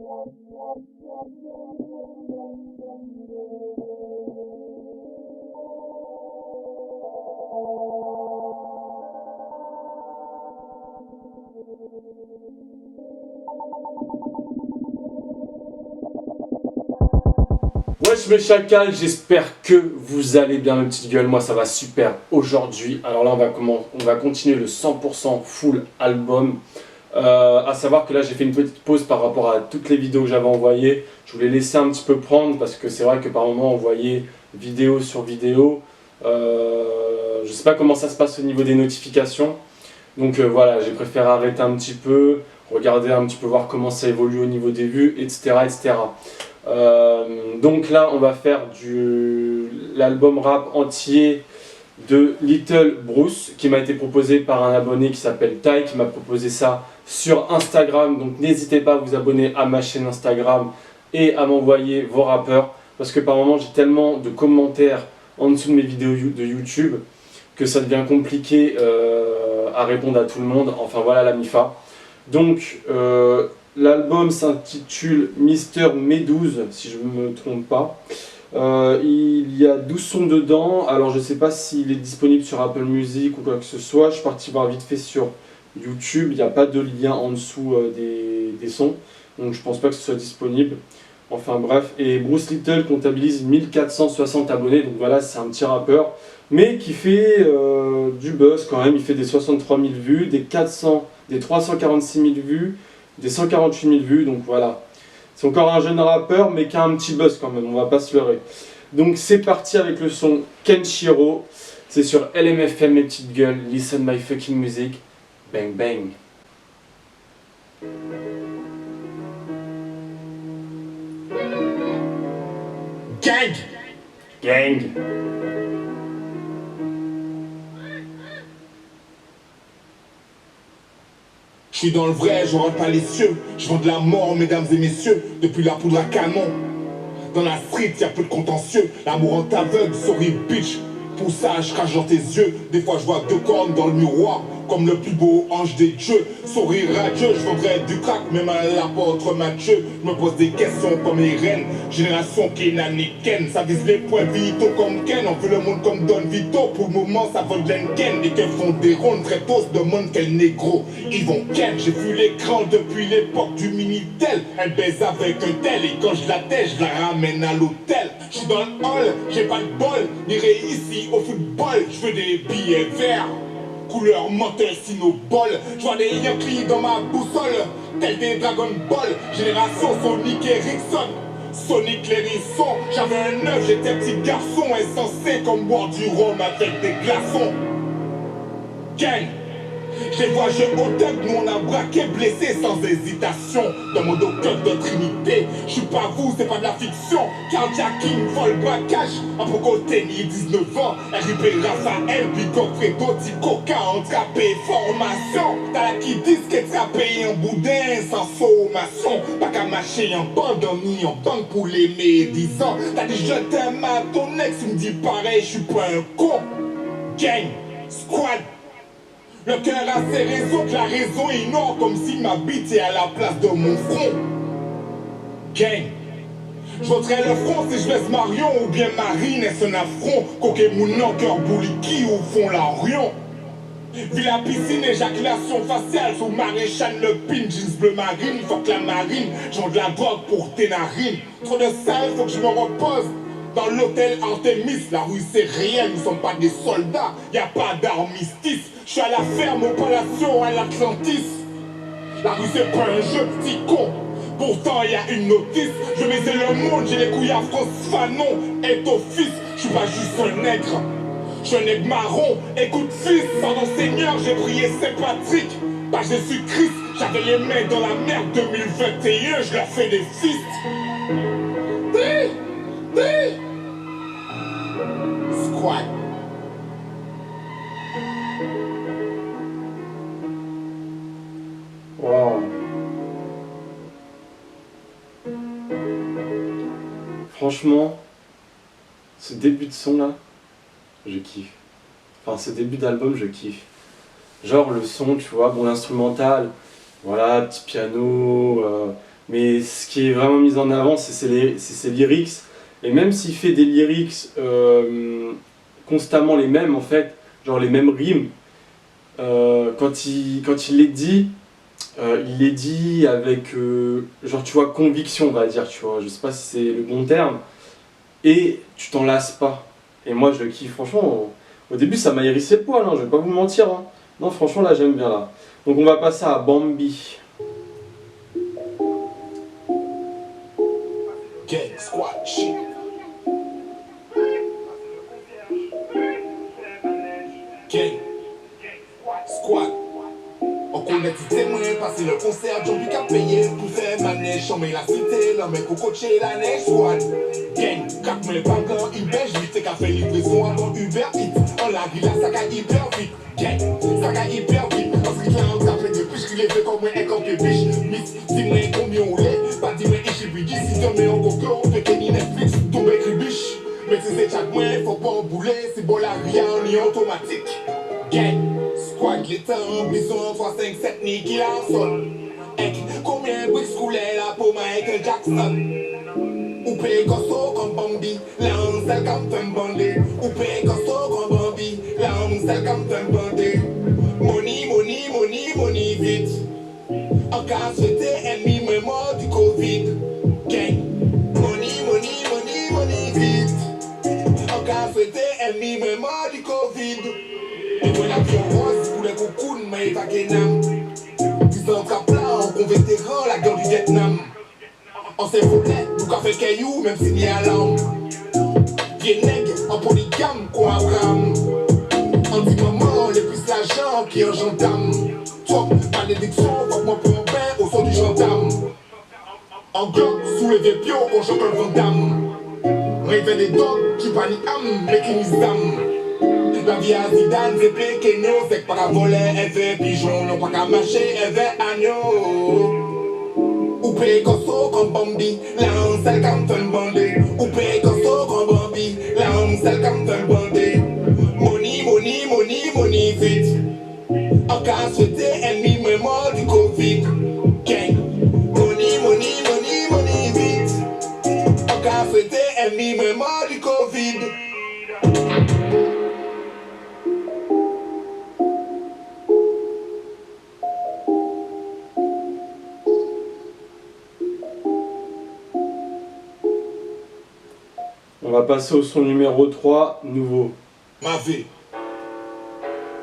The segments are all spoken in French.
Wesh mes chacals, j'espère que vous allez bien mes petites gueules, moi ça va super aujourd'hui. Alors là on va continuer le 100% full album. À savoir que là j'ai fait une petite pause par rapport à toutes les vidéos que j'avais envoyées. Je voulais laisser un petit peu prendre parce que c'est vrai que par moment on voyait vidéo sur vidéo. Je sais pas comment ça se passe au niveau des notifications. Donc voilà, j'ai préféré arrêter un petit peu, regarder un petit peu, voir comment ça évolue au niveau des vues, etc. etc. Donc là on va faire l'album rap entier de Little Bruce qui m'a été proposé par un abonné qui s'appelle Tai, qui m'a proposé ça sur Instagram. Donc n'hésitez pas à vous abonner à ma chaîne Instagram et à m'envoyer vos rappeurs, parce que par moment j'ai tellement de commentaires en dessous de mes vidéos de YouTube que ça devient compliqué à répondre à tout le monde. Enfin voilà la MIFA. Donc l'album s'intitule Mister Medouze, si je ne me trompe pas. Il y a 12 sons dedans. Alors je ne sais pas s'il est disponible sur Apple Music ou quoi que ce soit. Je suis parti voir vite fait sur YouTube. Il n'y a pas de lien en dessous des sons. Donc je pense pas que ce soit disponible. Enfin bref. Et Bruce Little comptabilise 1460 abonnés. Donc voilà, c'est un petit rappeur. Mais qui fait du buzz quand même. Il fait des 63 000 vues, des 346 000 vues, des 148 000 vues. Donc voilà. C'est encore un jeune rappeur, mais qui a un petit buzz quand même, on va pas se leurrer. Donc c'est parti avec le son Kenshiro. C'est sur LMFM, mes petites gueules. Listen my fucking music. Bang bang. Gang! Gang. Je suis dans le vrai, je rentre pas les cieux. Je vends de la mort, mesdames et messieurs, depuis la poudre à canon. Dans la street, y'a peu de contentieux. L'amour en t'aveugle, sorry bitch. Pour ça, je crache dans tes yeux. Des fois, je vois deux cornes dans le miroir, comme le plus beau ange des dieux. Sourire radieux, je vendrais du crack, même à l'apôtre Mathieu. Je me pose des questions comme Irène. Génération Kenan et Ken. Ça vise les points vitaux comme Ken. On veut le monde comme Don Vito. Pour le moment, ça vole de l'Enken. Les keufs font des rondes, très tôt se demandent quel négro ils vont Ken. J'ai vu l'écran depuis l'époque du Minitel. Elle baise avec un tel et quand je la tèche, je la ramène à l'hôtel. Je suis dans le hall, j'ai pas de bol. N'irai ici au football. Je veux des billets verts, couleur menteur Sinobol. Je vois des Yankees dans ma boussole, tel des Dragon Ball. Génération Sonic Ericsson, Sonic l'hérisson. J'avais un œuf, j'étais petit garçon, insensé comme boire du rhum avec des glaçons. Gang! Je les vois, je au tug, nous on a braqué, blessé sans hésitation. Dans mon dos de Trinité, je suis pas vous, c'est pas de la fiction. Carjacking, vol, braquage, Apocoteni, 19 ans. RIP Raphaël, Bigor, Fredo, Coca, entrapé, formation. T'as la qui disent qu'être trappé un boudin sans sommation. Pas qu'à mâcher en bande, ni en banque pour les médisants. T'as dit je t'aime à ton ex, il me dit pareil, je suis pas un con. Gang, squad. Le cœur a ses raisons, que la raison ignore, comme si ma bite est à la place de mon front. Gang. Je voterai le front si je laisse Marion ou bien Marine, est-ce un affront? Coquet mon cœur bouliki ou fond la Orion. Villa piscine, éjaculation faciale sous maréchal le pin, jeans bleu marine, fuck la marine, j'en de la drogue pour tes narines. Trop de sale, faut que je me repose. Dans l'hôtel Artemis, la rue c'est réel, nous sommes pas des soldats, y a pas d'armistice. Je suis à la ferme, au Palacio, à l'Atlantis. La rue c'est pas un jeu, petit con. Pourtant y a une notice. Je misais le monde, j'ai les couilles à Fanon. Est au fils, je suis pas juste un nègre. Je suis un nègre marron, écoute fils. Pardon Seigneur, j'ai prié Saint-Patrick. Pas Jésus-Christ, j'avais les mains dans la merde 2021, je leur fais des fists. Squad. Wow. Franchement, ce début de son là, je kiffe. Enfin, ce début d'album, je kiffe. Genre le son, tu vois, bon, l'instrumental, voilà, petit piano, Mais ce qui est vraiment mis en avant, c'est ses lyrics. Et même s'il fait des lyrics constamment les mêmes, en fait, genre les mêmes rimes, quand il il les dit avec, genre, tu vois, conviction, on va dire, tu vois. Je sais pas si c'est le bon terme. Et tu t'en lasses pas. Et moi, je le kiffe, franchement. Au début, ça m'a hérissé le poil, hein, je vais pas vous mentir. Hein. Non, franchement, là, j'aime bien, là. Donc, on va passer à Bambi. Gang, squat, shit. Gang, squat. On connaît tous témoins, passer le concert, j'en plus qu'à payer pour faire manège. On met la cité, l'homme pour coacher la neige. Squad, gang, 4 000 pas quand Uber, juste qu'à faire livraison avant Uber Eats. On la grille là, ça va hyper vite. Gang, ça va hyper vite. En ce qui fait un café de plus, qu'il est fait comme un campé biche. Miss, dis-moi combien on l'est, pas dis-moi ici, puis dis si tu mets en coco, on fait Kenny Netflix, tombe écrit biche. Mais si c'est chaque mois, faut pas embouler, c'est bon la vie en est automatique. Gang. Squad l'état en bison 3, 5, 7 ni qui en sol. Ek, combien de bricks coulaient là pour Michael Jackson? Ou paye gosso comme Bambi, là on s'est comme un bandé. Ou paye gosso comme Bambi, là on s'est comme un bandé. Money, money, money, money vite. En cas souhaité ennemi me mort du Covid. Gang. Money, money, money, money vite. En cas souhaité ennemi me mort du Covid. Et moi la vie en rose pour les coucous de ma Kenam. Ils sont en plan, on vétéran la guerre du Vietnam. On s'est voté, nous qu'a fait caillou, même si ni à l'âme. Bien nègre, en polygame, quoi Abraham. En dit maman, les plus l'argent qui en gendarme. Toi, malédiction, faut moi pour un bain au son du gendarme. En globe, sous les vieux pions, on joue comme Vandame. Réveille des dogs qui paniquent, mais qui misent d'âme. La vie à Zidane, c'est plus Kenyo, c'est que pas qu'à voler, elle fait pigeon, non pas qu'à marcher, elle fait agneau. Ou paye gosso comme Bambi, là on s'est comme un bandé. Ou paye gosso comme Bambi, là on s'est comme un bandé. Money, money, money, money vite. En cas souhaité, ennemi me mort du Covid. Gang. Money, money, money, money vite. En cas souhaité, ennemi me mort du Covid. On va passer au son numéro 3, nouveau. Ma vie.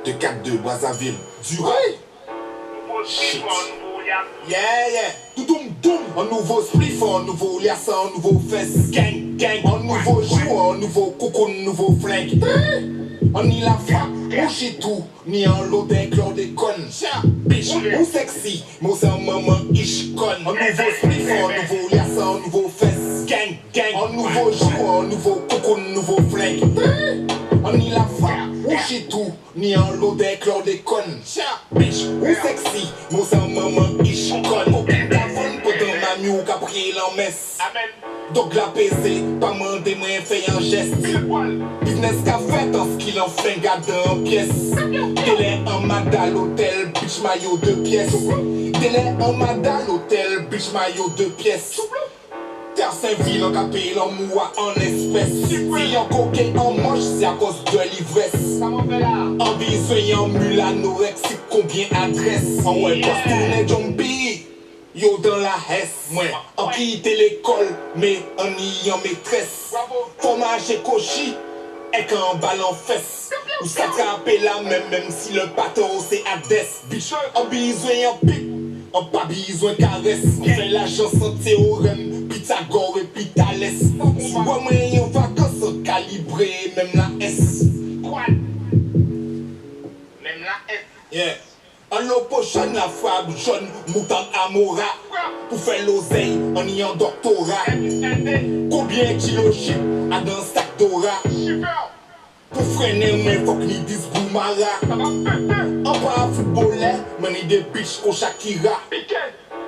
De 4-2, Brazzaville. Duré. Shit. Yeah, yeah. Doudoum, doum. Un nouveau spliff, un nouveau liasson, un nouveau fesse. Gang, gang. Un nouveau jour, un nouveau cocoon, un nouveau flingue. On y la frappe, on chie tout. Ni en l'eau d'un chlordécone. Bitch, ou sexy, mais c'est un moment ish-con. Un nouveau spliff, un nouveau liasson, un nouveau fesse. Gang, gang. Un nouveau jour, un nouveau cocoon, un nouveau flingue. On y la frappe, on chie tout. Ni en l'eau d'un chlordécone. Bitch, ou sexy, mais c'est un moment ish-con. Aucun cavone pour dans ma miou qu'a prié l'en messe. Amen. Donc la PC, pas mandé moi fait un geste. Business qu'a fait en ce qu'il en fait garde en pièce. Délai en mada l'hôtel, bitch maillot 2 pièces. Délai en mada l'hôtel, bitch maillot 2 pièces. Terre Saint-Ville en capé l'emmoua en espèces. Si en coquet en manche, c'est à cause de l'ivresse. En besoin en mule anorexique, combien adresse. En ouais, poste tourner zombie. Yo dans la hesse, moi, en quitté l'école, mais en y en maîtresse. Fromage et cochi, et qu'en balle en fesse. Ou s'attraper la même si le bateau c'est Hadès. Bitch, en besoin en pique, en pas besoin caresse. On fait la chanson théorème, Pythagore et Pythalès. Soit moi en vacances, calibré, même la S. Quoi? Même la S. Yeah. En l'eau pochon la fable jaune, mouton amora. Pour faire l'oseille, en y en doctorat. Combien kilos chip à dans sac d'ora. Pour freiner, mais faut qu'ils disent boumara. En pas footballeur, mais ni des bitches au Shakira.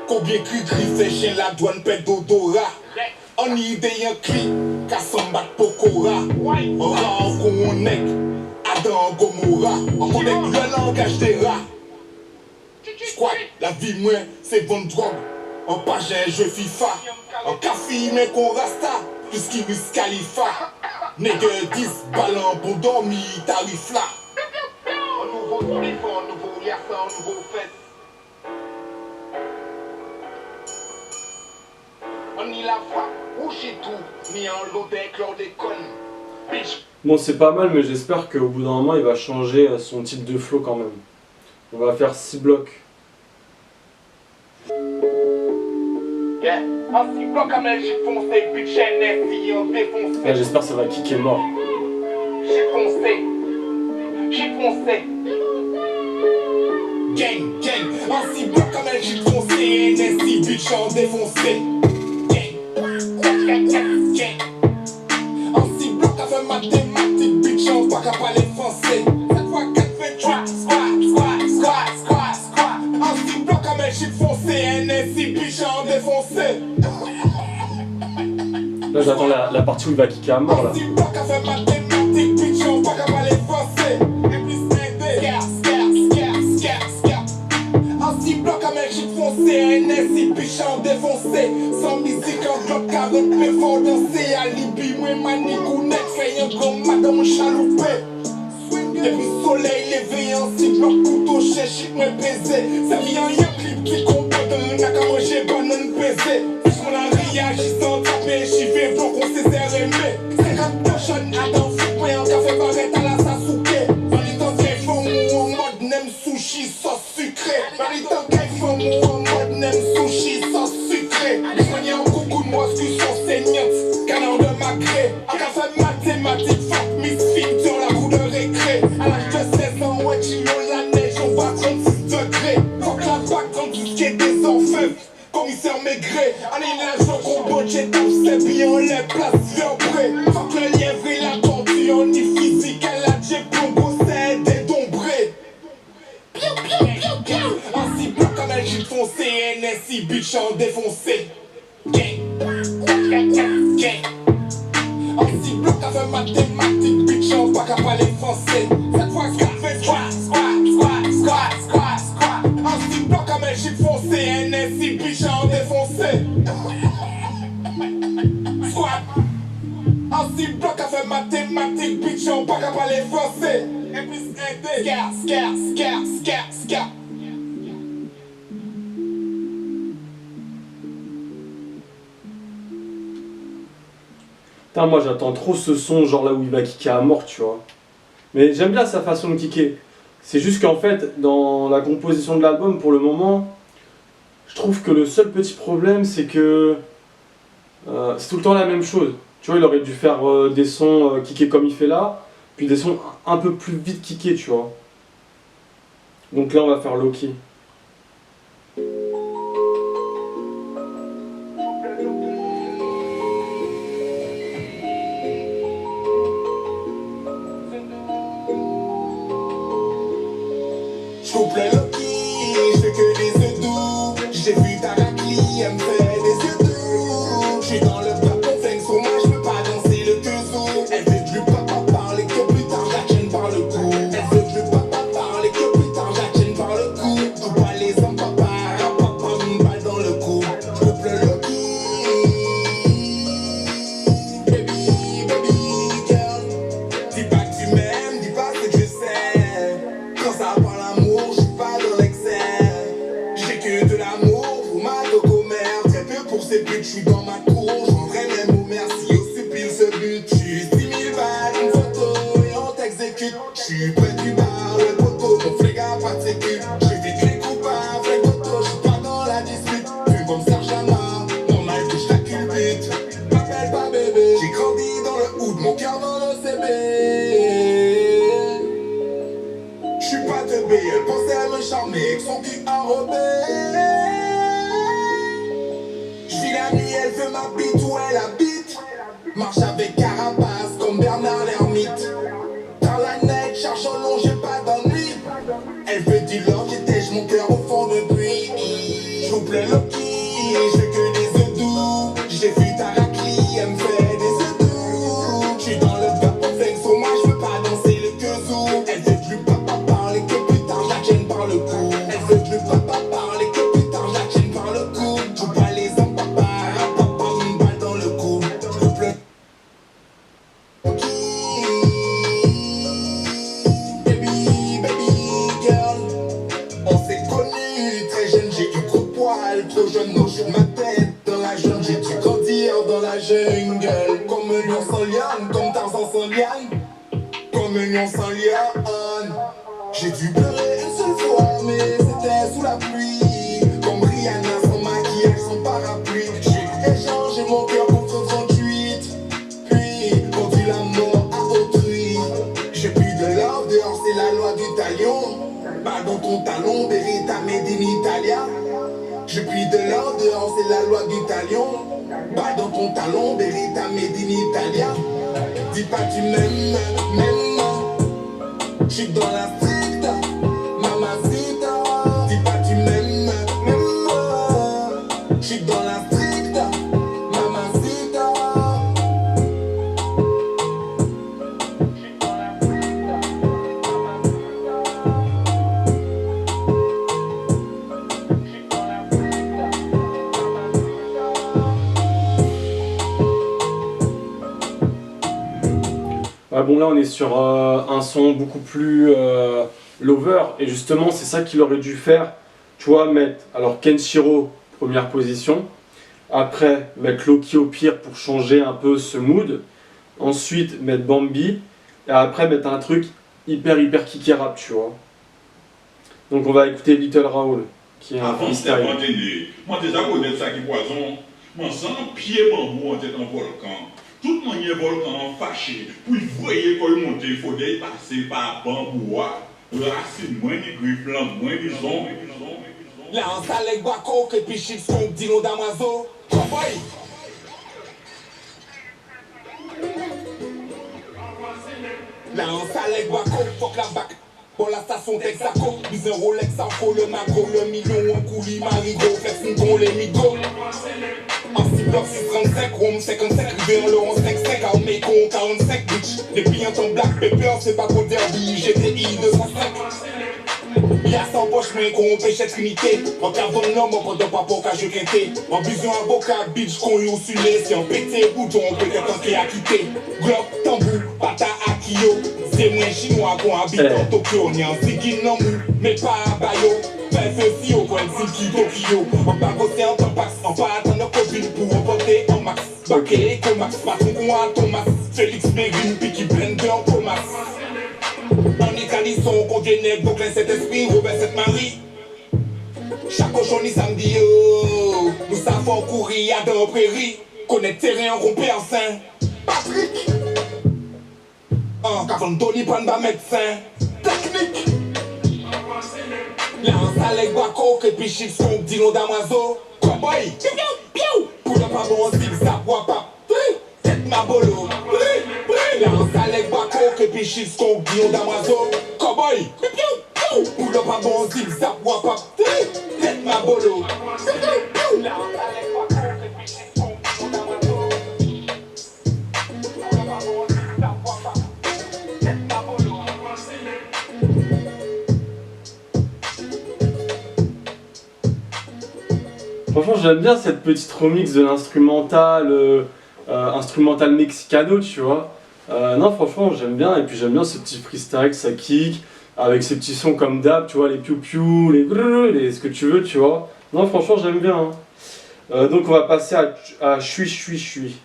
Combien cri fait chien la douane pète d'odorat. En idée un cri, qu'à s'en battre pokora. En rang qu'on est, Adam Gomorra. On connaît le langage des rats. Squat, la vie moins, c'est vendre drogue. En page un jeu FIFA. En café mais qu'on rasta. Jusqu'il Wiz Khalifa. Nègre 10 ballons pour dormir, tarif là. Un nouveau spliff, un nouveau yassa, un nouveau fête. On y la frappe, ou chez tout, ni en l'eau des chlordécone. Bitch. Bon, c'est pas mal, mais j'espère qu'au bout d'un moment, il va changer son type de flow quand même. On va faire 6 blocs. Yeah, un 6 blocs à j'ai foncé, bitch, NSI, un défoncé. Là, j'espère que ça va kicker mort. J'ai foncé, j'ai foncé. Gang, gang, un 6 blocs comme un j'ai foncé, NSI, bitch, en défoncé. Gang, gang, gang. Un 6 blocs avec mathématiques, bitch, en pas qu'à parler français. 7 fois 4 fait 3, squat. Un 6 blocs comme un j'ai foncé, NSI, bitch, en défoncé. Là, j'attends la partie où il va kicker à mort, là. Un 6 blocs avec mathématiques, bitch, en pas qu'à parler français. Et puis un 6 blocs avec j'ai foncé, NSI, bitch, en défoncé. Sans musique, en bloc 40, mais fort danser. Alibi, moi, manigou, net, fait un grand madame chaloupé. Depuis soleil levé, un 6 blocs, couteau, chéchit, moi, baiser. Ça vient un clip qui comporte n'a qu'à manger, banane, baiser. J'm'en la réagis sans taper, j'y vais, donc on s'est aimé. 50 pochons, Adam, fou, moi, un café, barrette à la Sasuke. Dans les temps qu'il faut, en mode nem sushi, sauce sucrée. Dans les temps qu'il faut, en mode nem sushi, sauce sucrée. Les soignés en coucou de moi, ce qui sont saignantes, canard de macré. Un café mathématique, fuck, misfit, sur la cour de récré. À l'âge de 16 ans, ouais, chillon, la neige, on va 36 degrés. Fuck la bague dans tout ce qui est des orfèvres. Commissaire Maigret, allez la joie qu'on botte, j'ai tout c'est bien les places vibrées. Fuck le lièvre et la tortue, on y physique, elle a j'ai plombo, c'est dédombré. Un 6 blocs comme un gîte foncé, NSI, bitch, en défoncé. Gang, un 6 blocs avec mathématiques, bitch, en pas qu'à parler français. Cette fois, squat. Un 6 blocs comme un gîte foncé, NSI, bitch, en défoncé. Squat. Un 6 blocs avec mathématiques, bitch, en pas qu'à parler français. Et puis, scare. Putain, moi j'attends trop ce son, genre là où il va kicker à mort, tu vois. Mais j'aime bien sa façon de kicker. C'est juste qu'en fait, dans la composition de l'album, pour le moment, je trouve que le seul petit problème, c'est que c'est tout le temps la même chose. Tu vois, il aurait dû faire des sons kickés comme il fait là, puis des sons un peu plus vite kickés, tu vois. Donc là, on va faire Loki. J'coupe le Loki, j'fais que des œufs doux. J'ai vu Tarakli, elle me fait des yeux doux. J'suis dans le plat pour flingue sur moi, j'peux pas danser le kazoo. Elle veut plus papa parler que plus tard, la tienne par le cou. Elle veut plus papa parler que plus tard, la tienne par le cou. Coupe pas les hommes, papa, une balle dans le cou. J'coupe le Loki. Baby girl. Dis pas que tu m'aimes, dis pas ce que je sais. Quand ça parle l'amour, j'suis pas dans l'excès. J'ai que de l'amour pour ma cocomère. Très peu pour ces buts, j'suis dans ma cour. J'rendrai même au merci au supplice ce but. J'suis 10 000 balles, une photo et on t'exécute. J'suis près du bar, le poteau, mon flingue a pas de sécu. J'suis vite les coupables, flingue auto, j'suis pas dans la dispute. Plus comme Serge Lama, normal que j't'acculbute. M'appelle pas bébé, j'ai grandi dans le hood, mon cœur dans l'OCB. J'suis pas teubé, elle pensait à me charmer avec son cul enrobé. J'vis la nuit, elle veut ma bite où elle habite. Marche avec carapace comme Bernard l'ermite. Dans la neige, cherche en long, j'ai pas d'ennui. Elle veut du love, j'étège mon cœur au fond de pluie. J'ouvre le Loki, j'fais que des œufs doux. J'ai vu Tarakli, elle me fait des œufs doux. J'suis dans le plat pour flingue sur moi, j'peux pas danser le kazoo. Elle veut plus papa parler que plus tard, la tienne par le cou. Elle veut plus papa parler que plus tard, la tienne par le cou. poil, trop jeune, non, sur ma tête. Dans la jungle, j'ai dû grandir dans la jungle. Comme un lion sans liane, comme Tarzan sans liane. Comme un lion sans liane. J'ai dû pleurer une seule fois, mais c'était sous la pluie. Comme Rihanna sans maquillage, sans parapluie. J'ai échangé mon cœur contre 38. Puis, conduit la mort à autrui. J'ai plus de love dehors, c'est la loi du talion. Pas dans ton talon, Beretta made in Italia. J'ai plus de love dehors, c'est la loi du talion. Pas dans ton talon, Beretta made in Italia. Dis pas tu m'aimes, même. J'suis dans la street, mamacita. Dis pas tu m'aimes, même. J'suis dans la street, mamacita. Ouais, bon là on est sur un son beaucoup plus lover et justement c'est ça qu'il aurait dû faire, tu vois, mettre alors Kenshiro première position, après mettre Loki au pire pour changer un peu ce mood, ensuite mettre Bambi et après mettre un truc hyper kické rap, tu vois. Donc on va écouter Little Raoul qui est un freestyle. Moi déjà connais ça qui poison, moi sans pied bambou en tête en volcan. Toute manière volcan fâché, pour y voyer quand il monte, il faut passer par bambou. Racine moins de griffes, moins de zone. Là on s'allègue Bako, que puis chips qu'on dit l'eau d'Amazo. Cowboy. Là on s'allègue Bako, fuck la bac. Pour la station Texaco, bise un Rolex, Arco, le macro, le million, un coulis, marigot, flexing con les migos. En 6 blocs, 635, Rome 55, rivière le 1155, à Omeko 45, bitch. Depuis un temps Black Pepper, c'est pas pour derby, GTI 205. Y'a 100 poches, mais qu'on pêchette unité. En cardon l'homme, en pendant pas pour qu'à je quinté. En besoin avocat, bitch, qu'on y ou sulé. Si on pété, bouton, peut-être un qui a quitté. Glock, tambou, pata, akio. C'est moins chinois qu'on habite en Tokyo. Ni en ziki, non mou, mais pas à Bayo. Fais ceci au point de Zinki, Tokyo. En pas bossé en tampax, en pas attendre Covid pour emporter en max. Baké, Comax, patron qu'on a Thomas. Félix Béguine, Picky Blender, Thomas. En Italie, son congénère, Brooklyn, Saint-Esprit, Robert, Sainte-Marie. Chaque cochon, ni samedi, oh. Nous savons courir à dans prairie. Connaître terrain, romper en sein. Patrick. Qu'avant Tony, prendre ma médecin. Technique. Là, on s'allègue Bako, que puis chips, qu'on dit l'eau d'Amazo. Cowboy. Pour le pas bon, zig, ça boit pas. Tête ma bolo. Là, on s'allègue Bako, que puis chips, qu'on dit l'eau d'Amazo. Cowboy. Pour le pas bon, zig, ça boit pas. Tête ma bolo. Là, on s'allègue Bako, que puis chips, qu'on dit l'eau d'Amazo. Pour le pas bon, zig, ça boit pas. Tête ma bolo. Franchement j'aime bien cette petite remix de l'instrumental instrumental mexicano, tu vois. Non franchement j'aime bien, et puis j'aime bien ce petit freestyle, ça kick, avec ces petits sons comme d'hab, tu vois, les piou-piou, les grrr, les ce que tu veux, tu vois. Non franchement j'aime bien. Donc on va passer à Chui.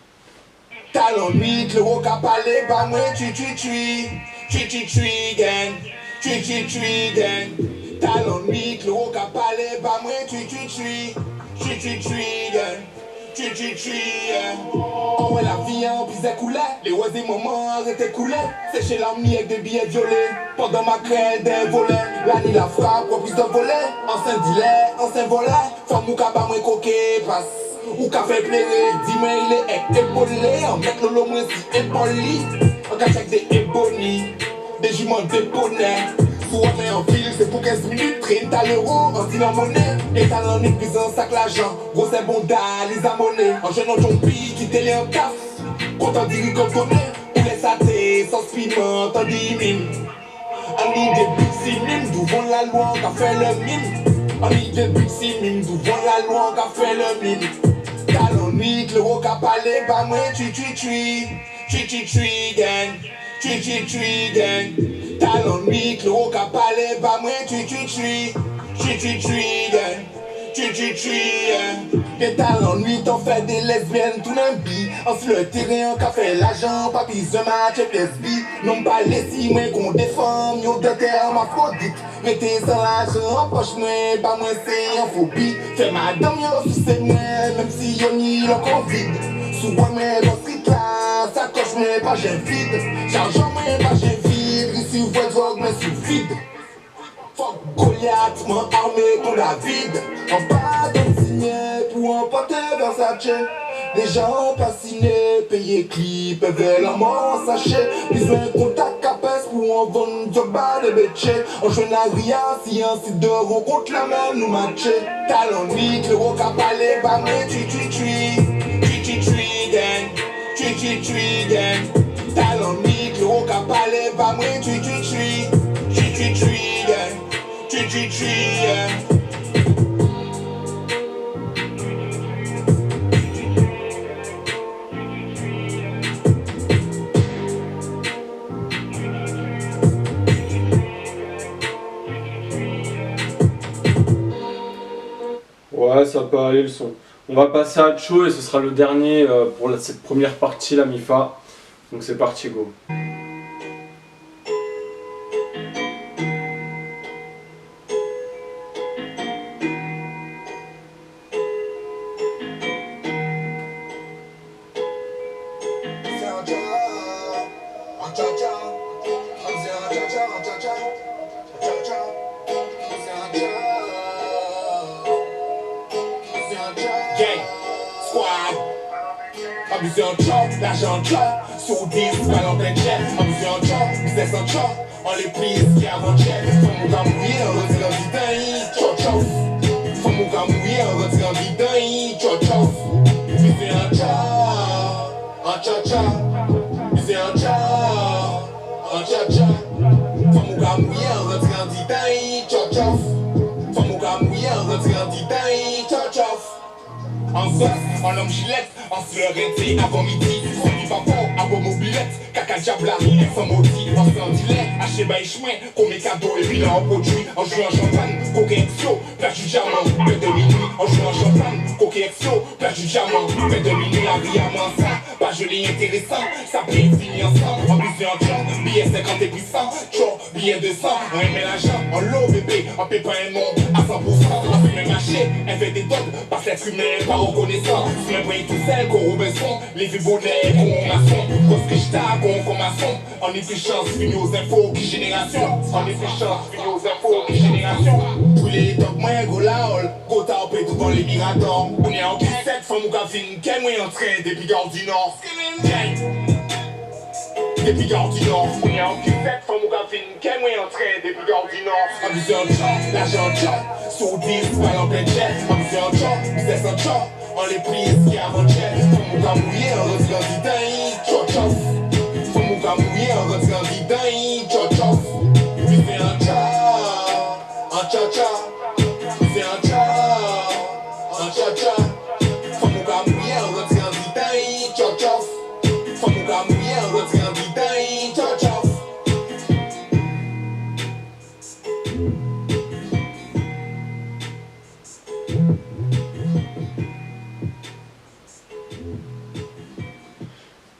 Talon mythe, le rock a parlé, bah moi tu gang, gang. Talon mythe, le rock a parlé, bah moi tu gang, oh ouais la vie en pisait coulait, les oiseaux moments arrêtaient couler, c'est chez l'ami avec des billets violets, pendant ma crête des volets, la nuit la frappe, reprise de volet, ancien dealer, ancien volet, femme ou kaba moins coquet, passe. Ou qu'a fait plaire, dis-moi il est épaulé. En mec le moins si impoli. En cas avec des ébonies, des juments déponés. Soit mais en fil, c'est pour 15 minutes. Traîne t'as l'euro, en disant monnaie. Et t'as l'en épuisé un sac l'argent. Gros c'est bon les amonés. En jeune en jompi, qui t'es en taf. Quand on dit qu'on connaît, poulet saté, sauce piment, t'en dis mime. On dit des big mime, devant la loi, on a fait le mime. On dit des big mime, devant la loi, on a fait le mime. Talon mythe, le rock a parlé, bah moi tu gang, gang. Talon mythe, le rock a parlé, bah moi tu gang, Des talents nuit, on fait des lesbiennes, tout d'un bi. On se le terrain, on fait l'argent, pas pis un match, lesbi. Non pas les si, mais qu'on défend, yo de terre, ma faudite. Mettez sans l'argent en poche, moi, pas moi, c'est en phobie. Fais madame, yo, c'est moi, même si yo ni le convide. Souvent, mais dans street là, ça coche, mais pas j'ai vide. J'argent, mais pas j'ai vide. Ici, vous drogue, mais sous vide. Fuck Goliath, mon armé pour David. En bas d'un signé pour emporter Versace. Les gens pas signés, payés clip, veulent la mort sachet. Besoin de contact capes pour en vendre du bas de béché. On joue à Ria, si un site de rencontre la même nous matcher. Talon vite, le rock à palais, bah mais gang. Gang. Talon vite, le rock à palais, bah mais gang. Ouais, ça peut aller le son. On va passer à Cho et ce sera le dernier pour cette première partie, la Mifa. Donc c'est parti, go. Gang, squad. Abusé en chop, l'argent en chop. Sur 10, ballon plein de jet. Abusé en chop, business en chop. On les prise qui avant-jet. Faut mon gars mouiller, on retire en vidaille. Chop chop. Faut mon gars mouiller, on retire en vidaille. Chop chop. Abusé en chop. En chop chop. Abusé en chop. En chop chop. Faut mon gars mouiller, on retire en vidaille. Chop chop. Faut mon gars mouiller, on retire en vidaille. Chop chop. En sos, en homme gilette, en fleureté avant midi. On y va pas, avant mobilette, caca diabla, ex en maudit. En sandilet, haché bail chemin, qu'on met cadeau et puis là en produit. En jouant champagne, coquet exio, perdu diamant, fait de minuit. En jouant champagne, coquet exio, perdu diamant, fait de minuit. Agréablement ça, pas joli intéressant, ça peut finir ensemble. En plus en tchon, billet 50 et puissant, tchon, billet 200. On aimait l'argent, en lot bébé, en pépin et mon à 100%. En fumée mâché, elle fait des dogs, parce l'être humain, pas reconnaissant. Si un bruit tout seul, qu'on Robinson, les vieux bonnets, qu'on maçon. Grosse Krishta, qu'on maçon. En efficience, fini aux infos, qui génération. En efficience, fini aux infos, qui génération. Tous les tocs, moi, go laol, go taupé tout dans les miradors. On est en 17, femme ou cafine, quel moyen en train, depuis Gare du Nord. Depuis Gare du Nord, on est en 17, femme ou cafine, quel moyen en train, depuis Gare du Nord. Abusé en chop, l'argent en chop, sur 10, pas en plein jet. Abusé en chop, business en chop. On les prise qui avant-jet. Faut mon gars mouiller, on retire en vidaille. Chop chop. Faut mon gars mouiller, on retire en vidaille. Chop chop. Baiser en chop. En chop chop. Baiser en chop. En chop chop. Faut mon gars mouiller, on retire en vidaille. Chop chop. Faut mon gars mouiller, on retire en vidaille. Chop chop.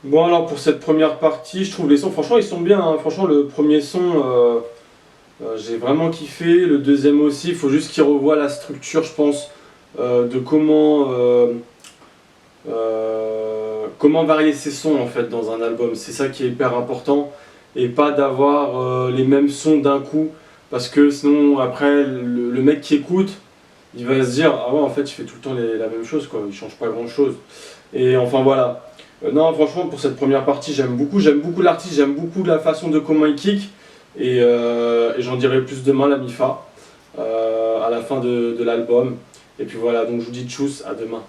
Bon, alors pour cette première partie, je trouve les sons, franchement ils sont bien, hein. Franchement le premier son, j'ai vraiment kiffé, le deuxième aussi. Il faut juste qu'il revoie la structure, je pense, de comment varier ses sons en fait dans un album. C'est ça qui est hyper important, et pas d'avoir les mêmes sons d'un coup, parce que sinon après le mec qui écoute, il va se dire ah ouais, en fait il fait tout le temps la même chose quoi, il change pas grand chose. Et enfin voilà. Non, franchement, pour cette première partie, j'aime beaucoup l'artiste, j'aime beaucoup la façon de comment il kick, et j'en dirai plus demain, la Mifa, à la fin de l'album. Et puis voilà, donc je vous dis tchuss, à demain.